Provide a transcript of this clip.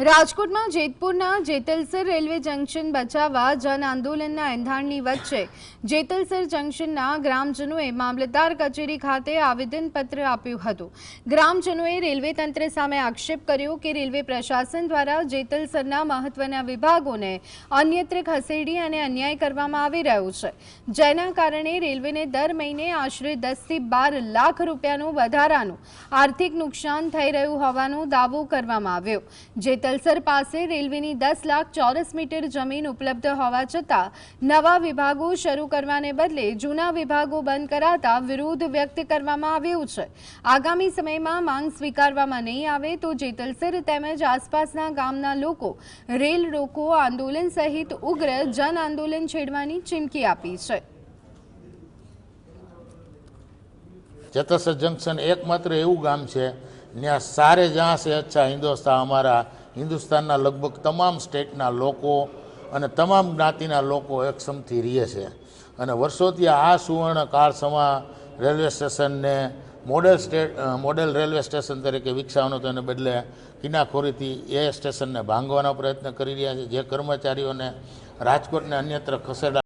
રાજકોટમાં જેતપુરના Jetalsar railway junction બચાવવા જન આંદોલનના એંધાણની વચ્ચે જેતલસર જંકશનના ગ્રામજનોએ મામલતદાર કચેરી ખાતે આવેદનપત્ર આપ્યું હતું। ગ્રામજનોએ રેલવે તંત્ર સામે આક્ષેપ કર્યો કે રેલવે પ્રશાસન દ્વારા જેતલસરના મહત્વના વિભાગોને અન્યત્ર ખસેડી અને અન્યાય કરવામાં આવી રહ્યો છે, જેના કારણે રેલવેને દર મહિને આશરે 10 થી 12 લાખ રૂપિયાનું વધારાનું આર્થિક નુકસાન થઈ રહ્યું હોવાનો દાવો કરવામાં આવ્યો। જેતલસર પાસે રેલવેની 10 લાખ ચોરસ મીટર જમીન ઉપલબ્ધ હોવા છતાં નવા વિભાગો શરૂ કરવાને બદલે જૂના વિભાગો બંધ કરાતા વિરોધ વ્યક્ત કરવામાં આવ્યો છે। આગામી સમયમાં માંગ સ્વીકારવામાં નહીં આવે તો જેતલસર તેમજ આસપાસના ગામના લોકો રેલ રોકો આંદોલન સહિત ઉગ્ર જન આંદોલન છેડવાની ચીમકી આપી છે। જેતલસર जंक्शन एकमात्र એવું ગામ છે ત્યાં सारे जहाँ से अच्छा हिंदुस्तान हमारा हिंदुस्तानના લગભગ તમામ સ્ટેટના લોકો અને તમામ જ્ઞાતિના લોકો એકસમથી રહે છે અને વર્ષોથી આ સુવર્ણ કાળ સમા રેલવે સ્ટેશનને મોડેલ રેલવે સ્ટેશન તરીકે વિકસાવવાનો તો એને બદલે કિનાખોરીથી એ સ્ટેશનને ભાંગવાનો પ્રયત્ન કરી રહ્યા છે, જે કર્મચારીઓને રાજકોટને અન્યત્ર ખસેડા